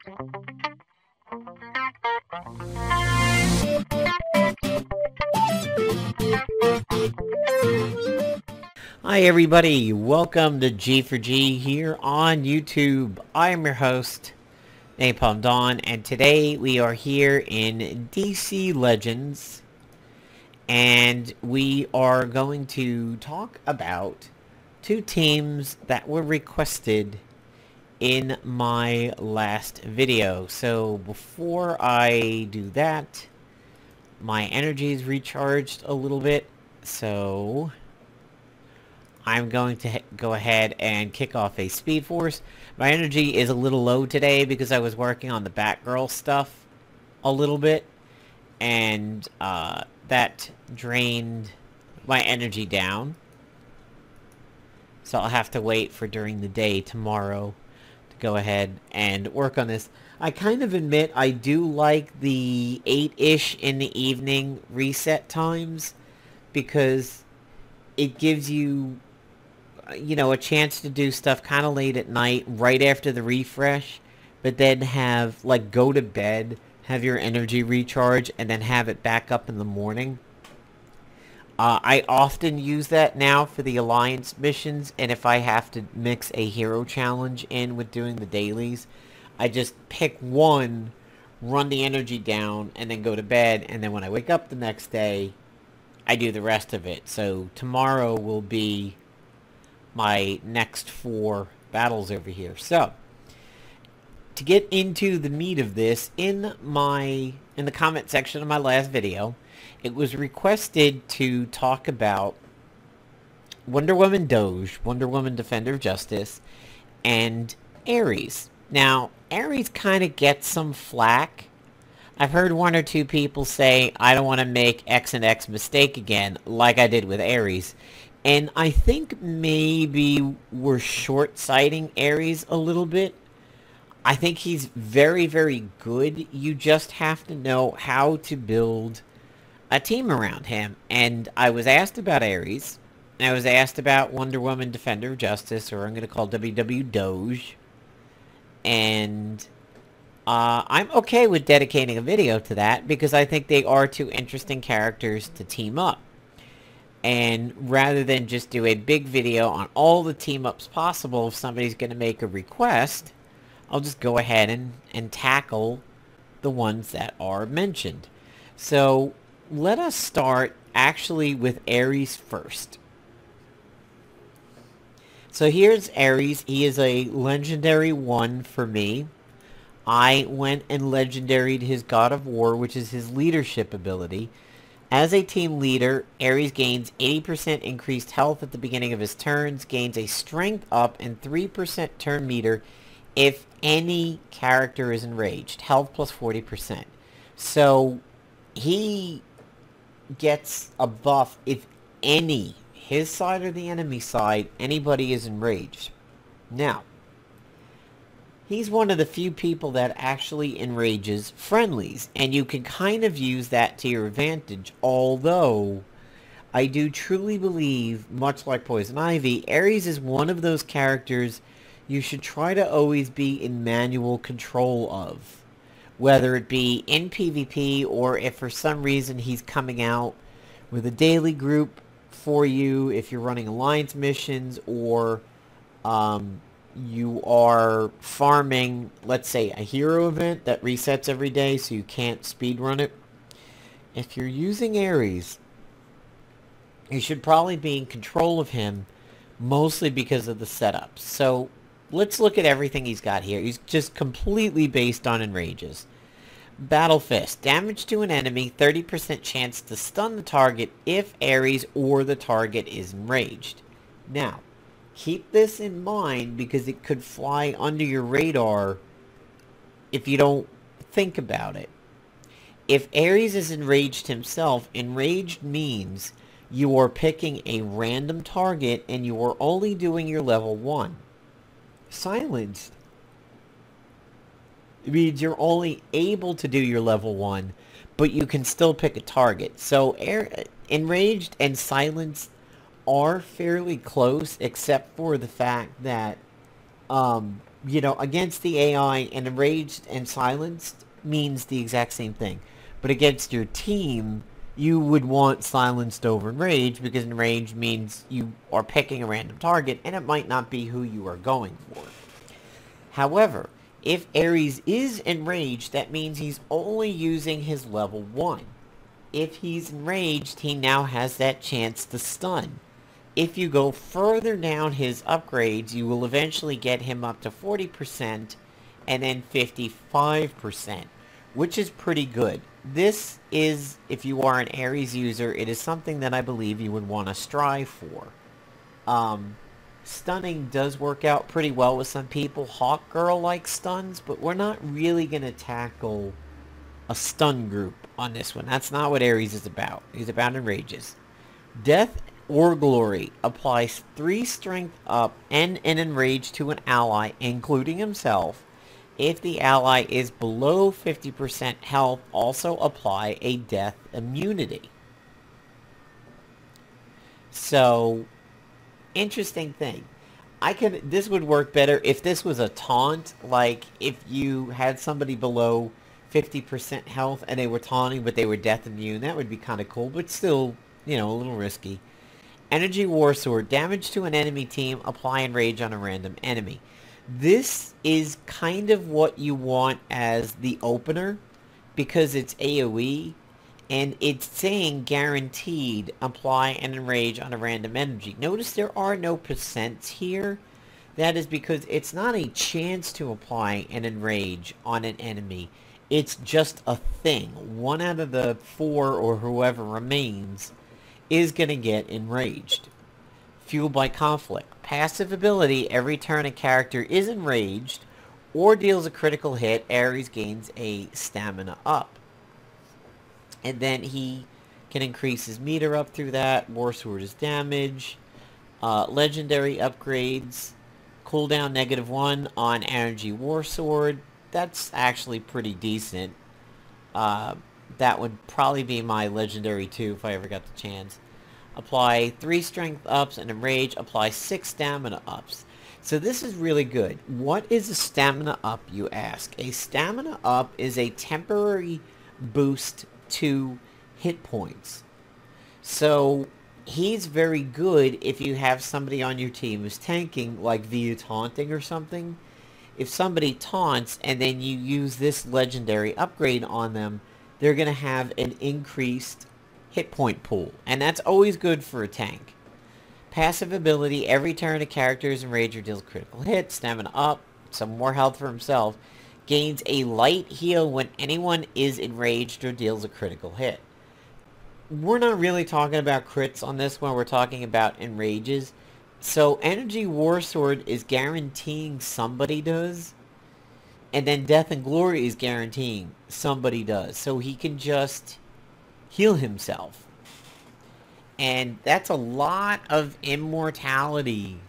Hi everybody, welcome to G for G here on YouTube. I am your host, Napalm Dawn, and today we are here in DC Legends, and we are going to talk about two teams that were requested in my last video. So before I do that, my energy is recharged a little bit, so I'm going to go ahead and kick off a Speed Force. My energy is a little low today because I was working on the Batgirl stuff a little bit, and that drained my energy down. So I'll have to wait for during the day tomorrow to go ahead and work on this. I kind of admit I do like the 8-ish in the evening reset times because it gives you, you know, a chance to do stuff kind of late at night, right after the refresh, but then have, like, go to bed, have your energy recharge, and then have it back up in the morning. I often use that now for the Alliance missions, and if I have to mix a hero challenge in with doing the dailies, I just pick one, run the energy down, and then go to bed, and then when I wake up the next day, I do the rest of it. So tomorrow will be my next 4 battles over here. So to get into the meat of this, in the comment section of my last video, it was requested to talk about Wonder Woman DoJ, Wonder Woman Defender of Justice, and Ares. Now, Ares kind of gets some flack. I've heard 1 or 2 people say, I don't want to make X and X mistake again, like I did with Ares. And I think maybe we're short-sighting Ares a little bit. I think he's very, very good. You just have to know how to build a team around him. And I was asked about Ares. And I was asked about Wonder Woman Defender of Justice, or I'm going to call WW DoJ. And I'm okay with dedicating a video to that because I think they are 2 interesting characters to team up. And rather than just do a big video on all the team-ups possible, if somebody's going to make a request, I'll just go ahead and tackle the ones that are mentioned. So let us start actually with Ares first. So here's Ares. He is a legendary 1 for me. I went and legendaried his God of War, which is his leadership ability. As a team leader, Ares gains 80% increased health at the beginning of his turns, gains a strength up and 3% turn meter if any character is enraged. Health plus 40%. So he gets a buff if any, his side or the enemy side, anybody is enraged. Now, he's one of the few people that actually enrages friendlies, and you can kind of use that to your advantage, although I do truly believe, much like Poison Ivy, Ares is one of those characters you should try to always be in manual control of. Whether it be in PvP, or if for some reason he's coming out with a daily group for you, if you're running Alliance missions, or you are farming, let's say, a hero event that resets every day so you can't speedrun it. If you're using Ares, you should probably be in control of him, mostly because of the setups. So let's look at everything he's got here. He's just completely based on enrages. Battle Fist. Damage to an enemy, 30% chance to stun the target if Ares or the target is enraged. Now, keep this in mind because it could fly under your radar if you don't think about it. If Ares is enraged himself, enraged means you are picking a random target and you are only doing your level 1. Silenced means you're only able to do your level 1, but you can still pick a target. So enraged and silenced are fairly close, except for the fact that you know, against the AI, and enraged and silenced means the exact same thing. But against your team, you would want silenced over enraged, because enraged means you are picking a random target and it might not be who you are going for. However, if Ares is enraged, that means he's only using his level 1. If he's enraged, he now has that chance to stun. If you go further down his upgrades, you will eventually get him up to 40% and then 55%, which is pretty good. This is, if you are an Ares user, it is something that I believe you would want to strive for. Stunning does work out pretty well with some people. Hawk Girl likes stuns, but we're not really going to tackle a stun group on this one. That's not what Ares is about. He's about enrages. Death or Glory applies 3 strength up and an enrage to an ally, including himself. If the ally is below 50% health, also apply a death immunity. So, interesting thing. This would work better if this was a taunt, like if you had somebody below 50% health and they were taunting but they were death immune. That would be kind of cool, but still, you know, a little risky. Energy War Sword. Damage to an enemy team. Apply enrage on a random enemy. This is kind of what you want as the opener, because it's AoE, and it's saying guaranteed apply an enrage on a random enemy. Notice there are no percents here. That is because it's not a chance to apply an enrage on an enemy. It's just a thing. 1 out of the 4 or whoever remains is going to get enraged. Fueled by conflict. Passive ability, every turn a character is enraged or deals a critical hit, Ares gains a stamina up. And then he can increase his meter up through that. War Sword is damage. Legendary upgrades. Cooldown -1 on Energy War Sword. That's actually pretty decent. That would probably be my legendary too if I ever got the chance. Apply 3 strength ups and enrage. Apply 6 stamina ups. So this is really good. What is a stamina up, you ask? A stamina up is a temporary boost to hit points. So he's very good if you have somebody on your team who's tanking, like via taunting or something. If somebody taunts and then you use this legendary upgrade on them, they're going to have an increased hit point pool, and that's always good for a tank. Passive ability, every turn a character is enraged or deals critical hit, stamina up, some more health for himself, gains a light heal when anyone is enraged or deals a critical hit. We're not really talking about crits on this one, we're talking about enrages. So Energy War Sword is guaranteeing somebody does, and then Death and Glory is guaranteeing somebody does. So he can just heal himself. And that's a lot of immortality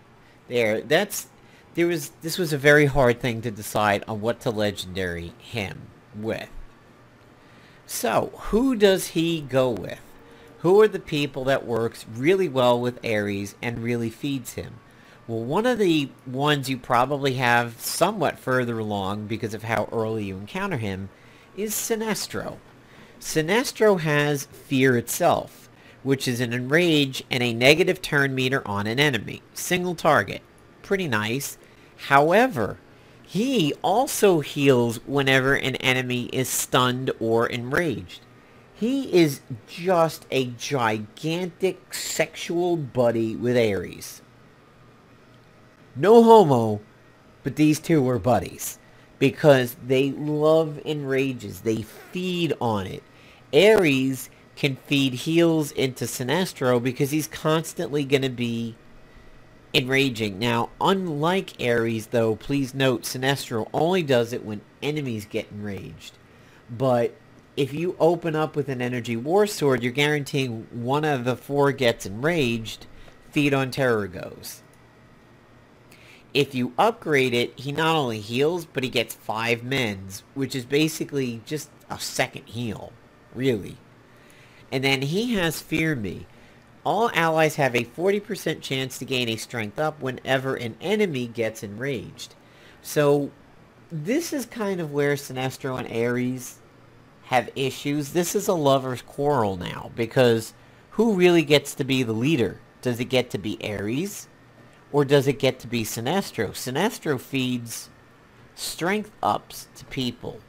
there. This was a very hard thing to decide on what to legendary him with. So, who does he go with? Who are the people that works really well with Ares and really feeds him? Well, one of the ones you probably have somewhat further along because of how early you encounter him is Sinestro. Sinestro has Fear itself, which is an enrage and a negative turn meter on an enemy. Single target. Pretty nice. However, he also heals whenever an enemy is stunned or enraged. He is just a gigantic sexual buddy with Ares. No homo, but these two are buddies. Because they love enrages. They feed on it. Ares can feed heals into Sinestro because he's constantly going to be enraging. Now, unlike Ares, though, please note, Sinestro only does it when enemies get enraged. But if you open up with an Energy War Sword, you're guaranteeing 1 out of the 4 gets enraged, feed on terror goes. If you upgrade it, he not only heals, but he gets 5 mends, which is basically just a second heal, really. And then he has Fear Me. All allies have a 40% chance to gain a strength up whenever an enemy gets enraged. So this is kind of where Sinestro and Ares have issues. This is a lover's quarrel now, because who really gets to be the leader? Does it get to be Ares, or does it get to be Sinestro? Sinestro feeds strength ups to people,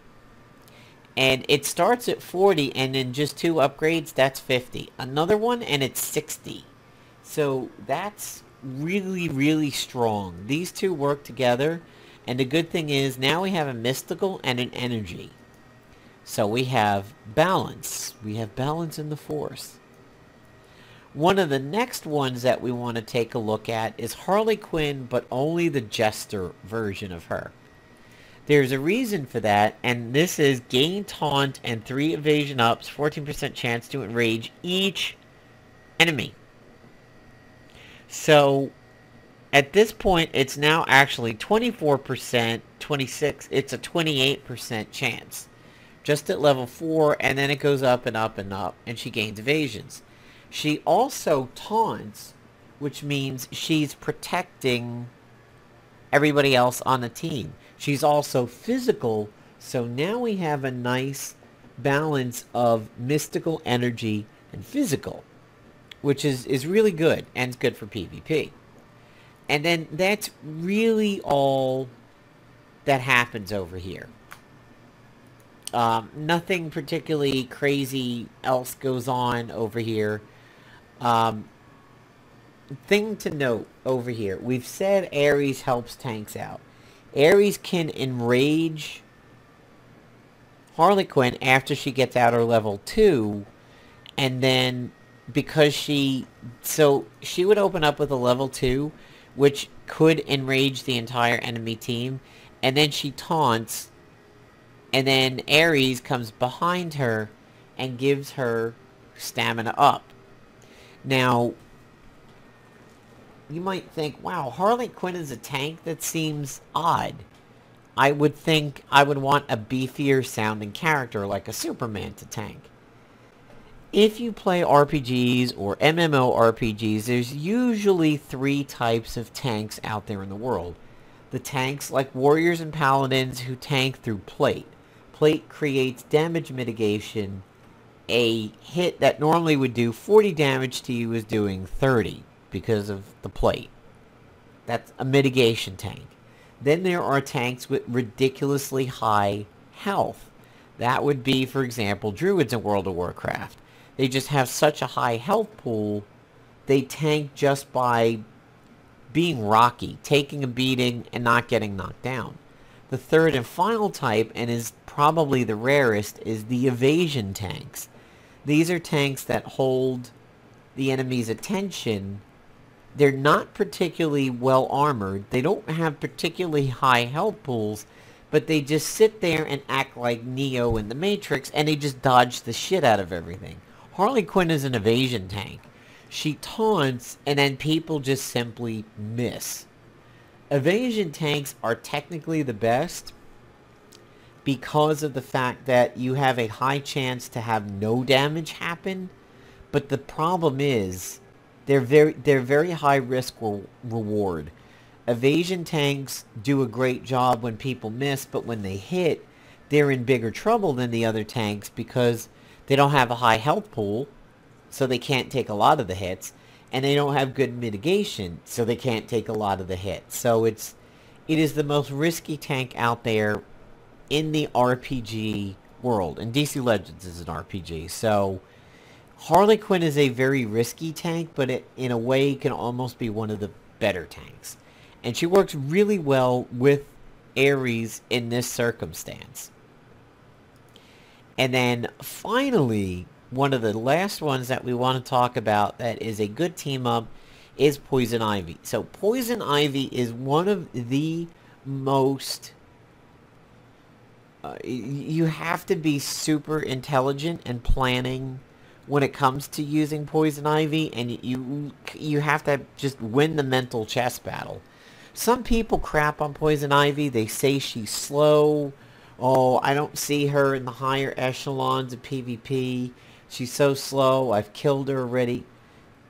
and it starts at 40, and in just 2 upgrades, that's 50. Another one, and it's 60. So that's really, really strong. These two work together, and the good thing is now we have a mystical and an energy. So we have balance. We have balance in the force. One of the next ones that we want to take a look at is Harley Quinn, but only the jester version of her. There's a reason for that, and this is gain taunt and 3 evasion ups, 14% chance to enrage each enemy. So at this point, it's now actually 24%, 26, it's a 28% chance. Just at level 4, and then it goes up and up and up, and she gains evasions. She also taunts, which means she's protecting everybody else on the team. She's also physical, so now we have a nice balance of mystical energy and physical, which is really good, and it's good for PvP. And then that's really all that happens over here. Nothing particularly crazy else goes on over here. Thing to note over here. We've said Ares helps tanks out. Ares can enrage Harley Quinn after she gets out her level 2. And then because so she would open up with a level 2, which could enrage the entire enemy team. And then she taunts. And then Ares comes behind her and gives her stamina up. Now, you might think, wow, Harley Quinn is a tank? That seems odd. I would think I would want a beefier sounding character like a Superman to tank. If you play RPGs or MMORPGs, there's usually 3 types of tanks out there in the world. The tanks like warriors and paladins who tank through plate. Plate creates damage mitigation. A hit that normally would do 40 damage to you is doing 30 because of the plate. That's a mitigation tank. Then there are tanks with ridiculously high health. That would be, for example, druids in World of Warcraft. They just have such a high health pool, they tank just by being rocky, taking a beating, and not getting knocked down. The third and final type, and is probably the rarest, is the evasion tanks. These are tanks that hold the enemy's attention. They're not particularly well armored. They don't have particularly high health pools, but they just sit there and act like Neo in the Matrix, and they just dodge the shit out of everything. Harley Quinn is an evasion tank. She taunts, and then people just simply miss. Evasion tanks are technically the best because of the fact that you have a high chance to have no damage happen, but the problem is they're very high risk reward. Evasion tanks do a great job when people miss, but when they hit, they're in bigger trouble than the other tanks because they don't have a high health pool, so they can't take a lot of the hits, and they don't have good mitigation, so they can't take a lot of the hits. So it is the most risky tank out there in the RPG world, and DC Legends is an RPG. So Harley Quinn is a very risky tank, but it, in a way, can almost be one of the better tanks. And she works really well with Ares in this circumstance. And then finally, one of the last ones that we want to talk about that is a good team up is Poison Ivy. So Poison Ivy is one of the most... you have to be super intelligent and planning when it comes to using Poison Ivy, and you have to just win the mental chess battle. Some people crap on Poison Ivy. They say she's slow. Oh, I don't see her in the higher echelons of PvP. She's so slow. I've killed her already.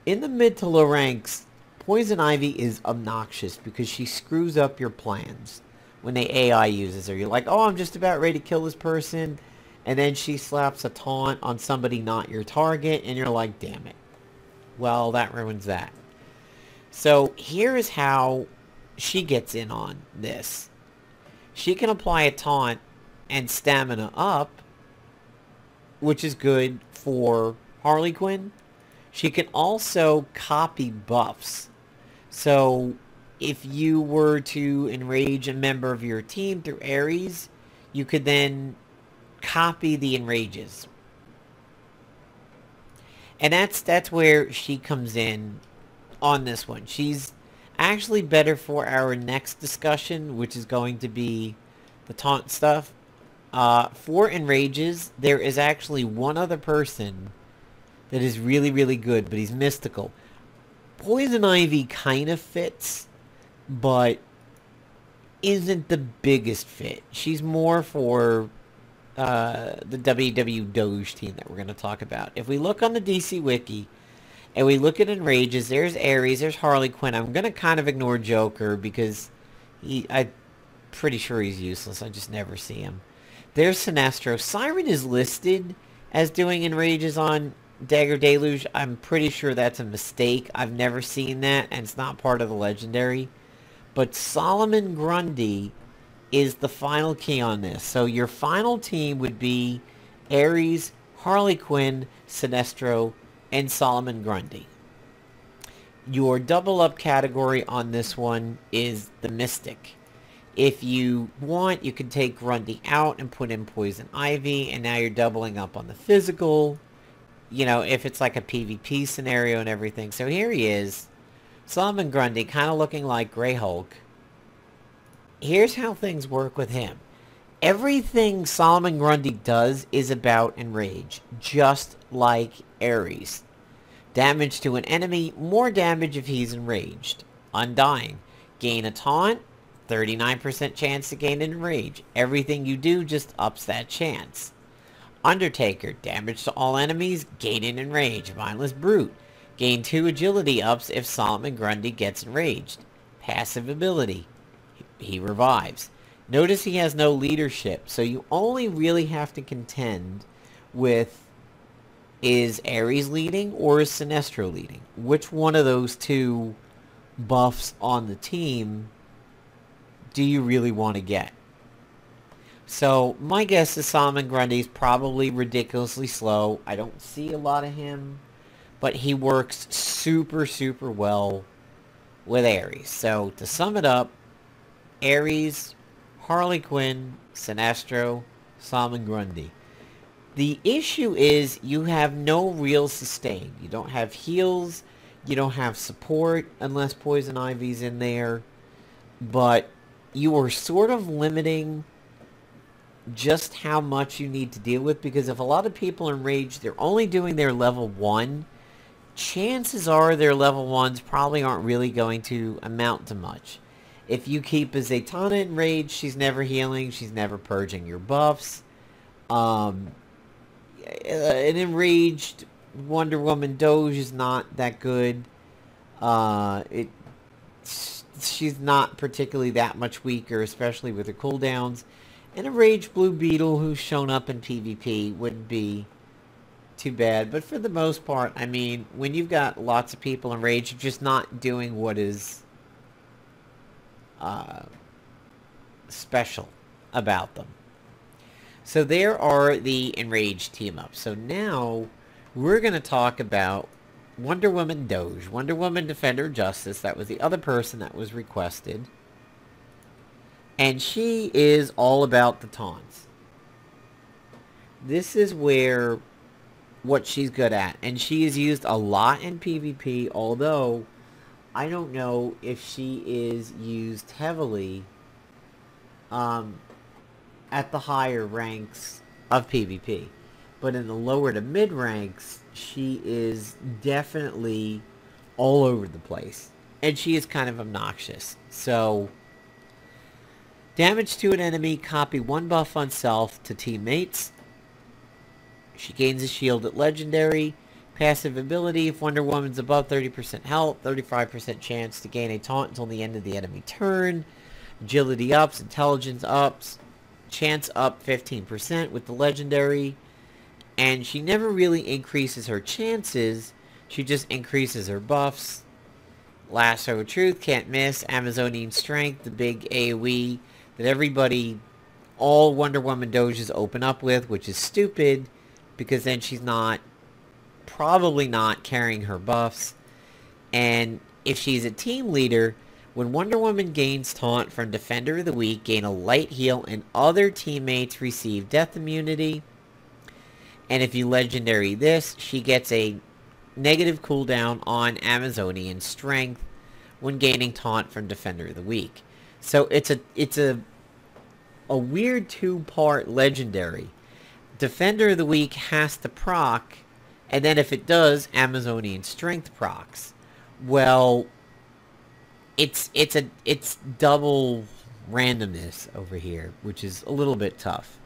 In the mid to low ranks, Poison Ivy is obnoxious because she screws up your plans. when the AI uses her. You're like, oh, I'm just about ready to kill this person, and then she slaps a taunt on somebody not your target, and you're like, damn it. Well, that ruins that. So here is how she gets in on this. She can apply a taunt and stamina up, which is good for Harley Quinn. She can also copy buffs. So if you were to enrage a member of your team through Ares, you could then copy the enrages. And that's where she comes in on this one. She's actually better for our next discussion, which is going to be the taunt stuff. For enrages, there is actually one other person that is really, really good, but he's mystical. Poison Ivy kind of fits, but isn't the biggest fit. She's more for the WW DoJ team that we're going to talk about. If we look on the DC Wiki, and we look at enrages, there's Ares, there's Harley Quinn. I'm going to kind of ignore Joker because I'm pretty sure he's useless. I just never see him. There's Sinestro. Siren is listed as doing enrages on Dagger Deluge. I'm pretty sure that's a mistake. I've never seen that, and it's not part of the legendary. But Solomon Grundy is the final key on this. So your final team would be Ares, Harley Quinn, Sinestro, and Solomon Grundy. Your double up category on this one is the Mystic. If you want, you can take Grundy out and put in Poison Ivy, and now you're doubling up on the physical. You know, if it's like a PvP scenario and everything. So here he is, Solomon Grundy, kind of looking like Grey Hulk. Here's how things work with him. Everything Solomon Grundy does is about enrage, just like Ares. Damage to an enemy, more damage if he's enraged. Undying. Gain a taunt, 39% chance to gain an enrage. Everything you do just ups that chance. Undertaker, damage to all enemies, gain an enrage. Mindless Brute, gain 2 agility ups if Solomon Grundy gets enraged. Passive ability, he revives. Notice he has no leadership, so you only really have to contend with, is Ares leading or is Sinestro leading? Which one of those two buffs on the team do you really want to get? So my guess is Solomon Grundy's probably ridiculously slow. I don't see a lot of him, but he works super, super well with Ares. So to sum it up, Ares, Harley Quinn, Sinestro, Solomon Grundy. The issue is you have no real sustain. You don't have heals. You don't have support unless Poison Ivy's in there. But you are sort of limiting just how much you need to deal with, because if a lot of people enrage, they're only doing their level 1. Chances are their level 1s probably aren't really going to amount to much. If you keep a Zatanna enraged, she's never healing, she's never purging your buffs. An enraged Wonder Woman Doge is not that good. She's not particularly that much weaker, especially with her cooldowns. An enraged Blue Beetle who's shown up in PvP wouldn't be too bad. But for the most part, I mean, when you've got lots of people enraged, you're just not doing what is special about them. So there are the enraged team-ups. So now we're going to talk about Wonder Woman Doge. Wonder Woman Defender of Justice. That was the other person that was requested. And she is all about the taunts. This is where what she's good at. And she is used a lot in PvP, although I don't know if she is used heavily at the higher ranks of PvP. But in the lower to mid ranks, she is definitely all over the place. And she is kind of obnoxious. So, damage to an enemy, copy 1 buff on self to teammates. She gains a shield at legendary. Passive ability, if Wonder Woman's above 30% health, 35% chance to gain a taunt until the end of the enemy turn. agility ups, intelligence ups, chance up 15% with the legendary. And she never really increases her chances, she just increases her buffs. Lasso of Truth, can't miss. Amazonian Strength, the big AoE that everybody, all Wonder Woman doges open up with, which is stupid, because then she's probably not carrying her buffs. And if she's a team leader, when Wonder Woman gains taunt from Defender of the Week, gain a light heal, and other teammates receive death immunity. And if you legendary this, she gets a negative cooldown on Amazonian Strength when gaining taunt from Defender of the Week. So it's a weird two-part legendary. Defender of the Week has to proc, and then if it does, Amazonian Strength procs. Well, it's double randomness over here, which is a little bit tough.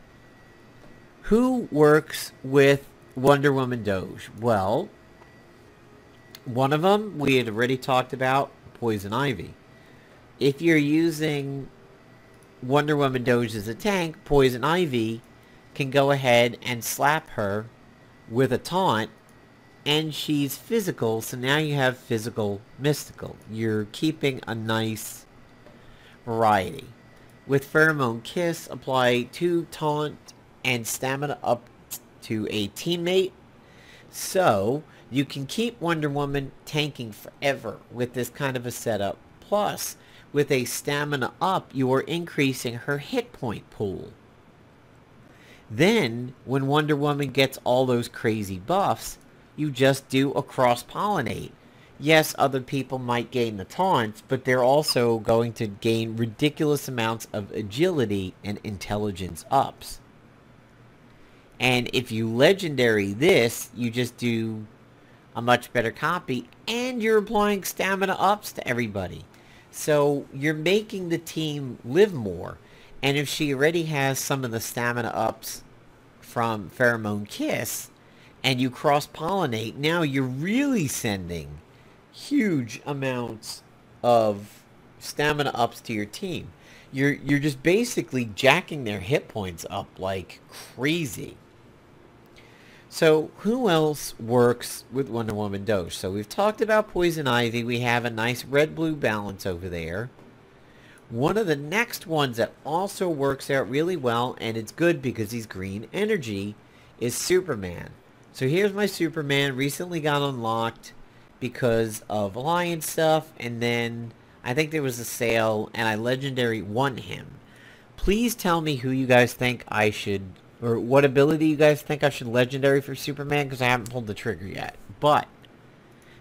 Who works with Wonder Woman Doge? Well, one of them we had already talked about, Poison Ivy. If you're using Wonder Woman Doge as a tank, Poison Ivy can go ahead and slap her with a taunt, and she's physical, so now you have physical mystical. You're keeping a nice variety. With Pheromone Kiss, apply 2 taunt and stamina up to a teammate, so you can keep Wonder Woman tanking forever with this kind of a setup. Plus, with a stamina up, you are increasing her hit point pool. Then, when Wonder Woman gets all those crazy buffs, you just do a cross-pollinate. Yes, other people might gain the taunts, but they're also going to gain ridiculous amounts of agility and intelligence ups. And if you legendary this, you just do a much better copy, and you're applying stamina ups to everybody. So you're making the team live more. And if she already has some of the stamina ups from Pheromone Kiss, and you cross-pollinate, now you're really sending huge amounts of stamina ups to your team. You're just basically jacking their hit points up like crazy. So who else works with Wonder Woman Doge? So we've talked about Poison Ivy. We have a nice red-blue balance over there. One of the next ones that also works out really well, and it's good because he's green energy, is Superman. So here's my Superman. Recently got unlocked because of Alliance stuff, and then I think there was a sale, and I legendary won him. Please tell me who you guys think I should, or what ability you guys think I should legendary for Superman, because I haven't pulled the trigger yet. But,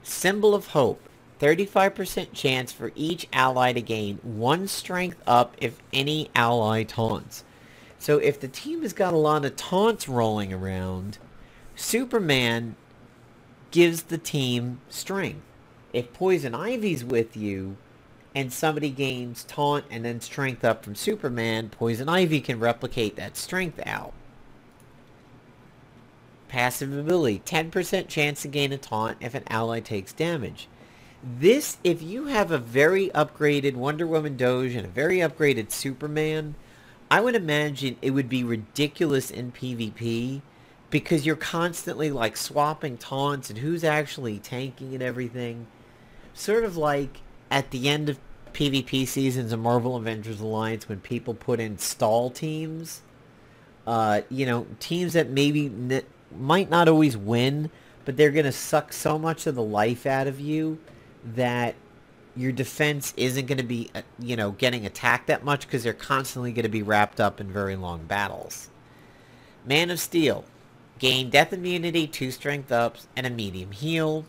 Symbol of Hope. 35% chance for each ally to gain 1 strength up if any ally taunts. So if the team has got a lot of taunts rolling around, Superman gives the team strength. If Poison Ivy's with you and somebody gains taunt and then strength up from Superman, Poison Ivy can replicate that strength out. Passive ability, 10% chance to gain a taunt if an ally takes damage. This, if you have a very upgraded Wonder Woman Doge and a very upgraded Superman, I would imagine it would be ridiculous in PvP, because you're constantly like swapping taunts and who's actually tanking and everything. Sort of like at the end of PvP seasons of Marvel Avengers Alliance when people put in stall teams. You know, teams that maybe might not always win, but they're going to suck so much of the life out of you that your defense isn't going to be, you know, getting attacked that much because they're constantly going to be wrapped up in very long battles. Man of Steel. Gain death immunity, 2 strength ups, and a medium heal.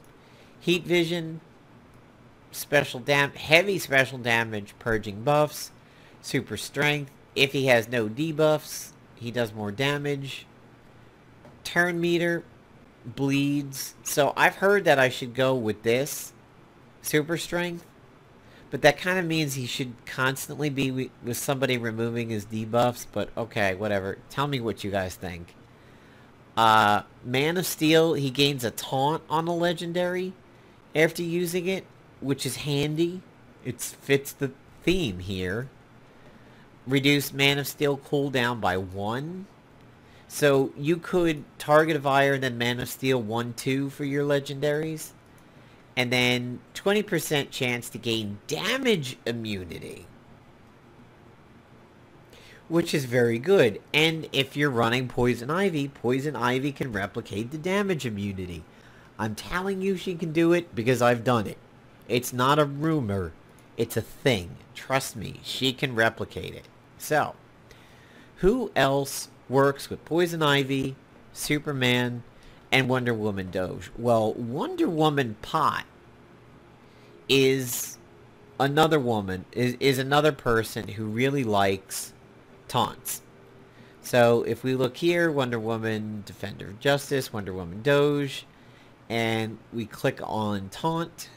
Heat vision. Heavy special damage, purging buffs. Super strength. If he has no debuffs, he does more damage. Turn meter. Bleeds. So I've heard that I should go with this. Super strength. But that kind of means he should constantly be with somebody removing his debuffs. But okay, whatever. Tell me what you guys think. Man of Steel, he gains a taunt on a legendary after using it, which is handy. It fits the theme here. reduce Man of Steel cooldown by 1. So you could target a fire and then Man of Steel 1-2 for your legendaries. And then 20% chance to gain damage immunity, which is very good. And if you're running Poison Ivy can replicate the damage immunity. I'm telling you she can do it because I've done it. It's not a rumor. It's a thing. Trust me, she can replicate it. So, who else works with Poison Ivy, Superman, and Wonder Woman DoJ? Well, Wonder Woman Pot is another woman, is another person who really likes taunts. So if we look here, Wonder Woman, Defender of Justice, Wonder Woman DoJ, and we click on taunt.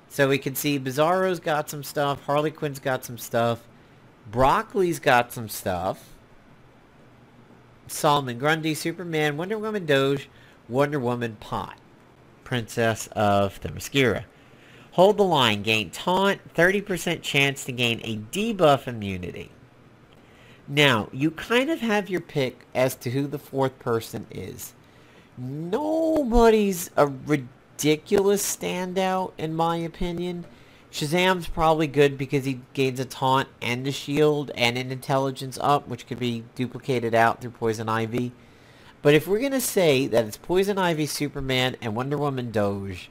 So we can see Bizarro's got some stuff, Harley Quinn's got some stuff, Broccoli's got some stuff, Solomon Grundy, Superman, Wonder Woman DoJ, Wonder Woman Pot, Princess of Themyscira. Hold the line, gain taunt, 30% chance to gain a debuff immunity. Now, you kind of have your pick as to who the fourth person is. Nobody's a ridiculous standout, in my opinion. Shazam's probably good because he gains a taunt and a shield and an intelligence up, which could be duplicated out through Poison Ivy. But if we're going to say that it's Poison Ivy, Superman, and Wonder Woman DoJ,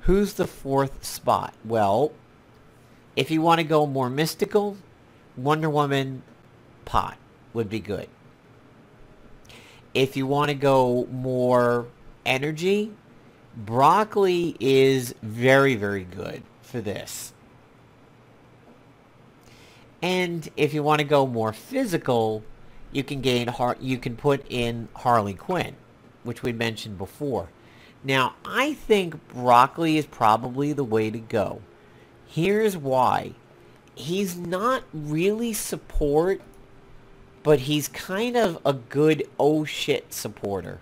who's the fourth spot? Well, if you want to go more mystical, Wonder Woman Pot would be good. If you want to go more energy, Broccoli is very, very good for this. And if you want to go more physical, you can put in Harley Quinn, which we mentioned before. Now, I think Broccoli is probably the way to go. Here's why. He's not really support, but he's kind of a good oh shit supporter.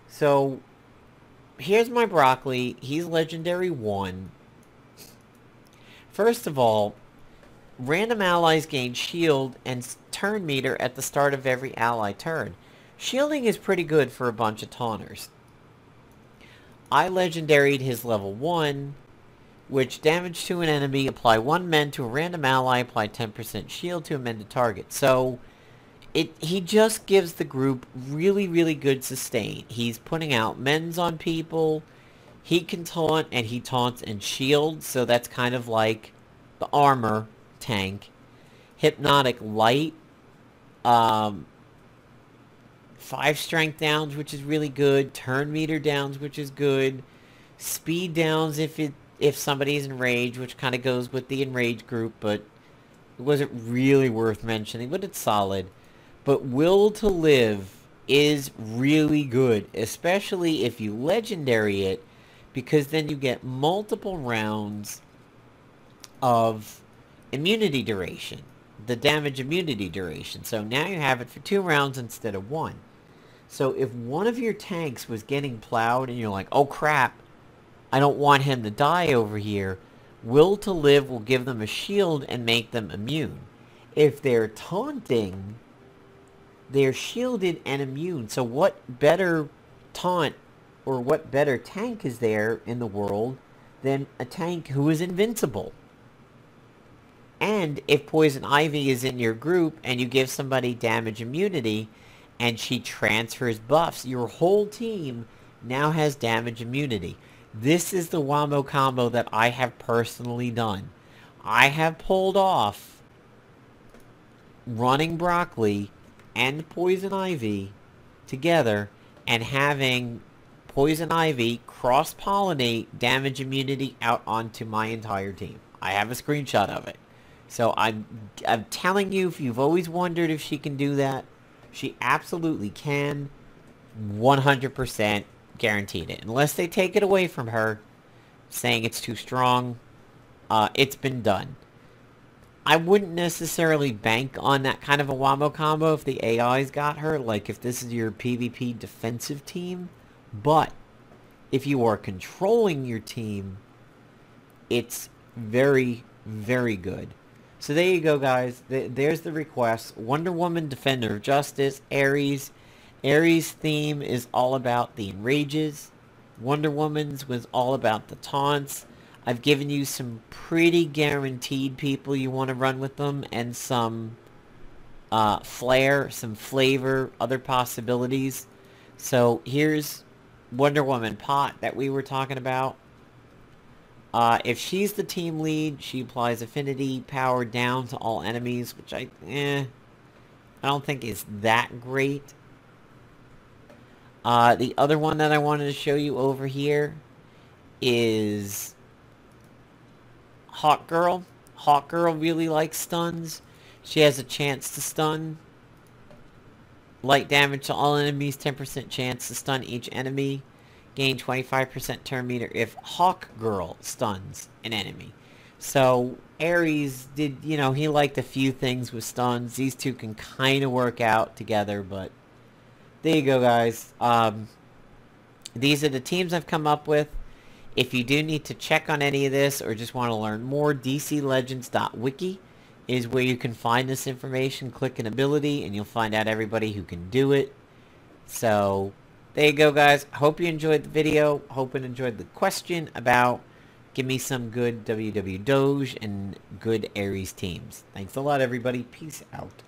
So, here's my Broccoli. He's Legendary 1. First of all, random allies gain shield and turn meter at the start of every ally turn. Shielding is pretty good for a bunch of taunters. I legendaried his level 1, which damage to an enemy, apply 1 men to a random ally, apply 10% shield to amended target. So, he just gives the group really, really good sustain. He's putting out mens on people, he can taunt, and he taunts and shields, so that's kind of like the armor tank. Hypnotic Light, 5 strength downs, which is really good. Turn meter downs, which is good. Speed downs if somebody's enraged, which kind of goes with the enrage group, but it wasn't really worth mentioning, but it's solid. But Will to Live is really good, especially if you legendary it, because then you get multiple rounds of immunity duration, the damage immunity duration. So now you have it for 2 rounds instead of 1. So if one of your tanks was getting plowed and you're like, oh crap, I don't want him to die over here, Will to Live will give them a shield and make them immune. If they're taunting, they're shielded and immune. So what better taunt or what better tank is there in the world than a tank who is invincible? And if Poison Ivy is in your group and you give somebody damage immunity and she transfers buffs, your whole team now has damage immunity. This is the wombo combo that I have personally done. I have pulled off running Broccoli and Poison Ivy together and having Poison Ivy cross-pollinate damage immunity out onto my entire team. I have a screenshot of it. So I'm telling you, if you've always wondered if she can do that, she absolutely can. 100% guaranteed it. Unless they take it away from her, saying it's too strong, it's been done. I wouldn't necessarily bank on that kind of a wombo combo if the AI's got her, like if this is your PvP defensive team. But if you are controlling your team, it's very, very good. So there you go, guys. There's the request. Wonder Woman, Defender of Justice, Ares. Ares' theme is all about the enrages. Wonder Woman's was all about the taunts. I've given you some pretty guaranteed people you want to run with them, and some flair, some flavor, other possibilities. So here's Wonder Woman Pot that we were talking about. If she's the team lead, she applies affinity power down to all enemies, which I don't think is that great. The other one that I wanted to show you over here is Hawk Girl. Hawk Girl really likes stuns. She has a chance to stun. Light damage to all enemies, 10% chance to stun each enemy. Gain 25% turn meter if Hawk Girl stuns an enemy. So Ares did, you know, he liked a few things with stuns. These two can kind of work out together, but there you go, guys. These are the teams I've come up with. If you do need to check on any of this or just want to learn more, dclegends.wiki is where you can find this information. Click an ability and you'll find out everybody who can do it. So there you go, guys. Hope you enjoyed the video. Hope you enjoyed the question about give me some good WW DoJ and good Ares teams. Thanks a lot, everybody. Peace out.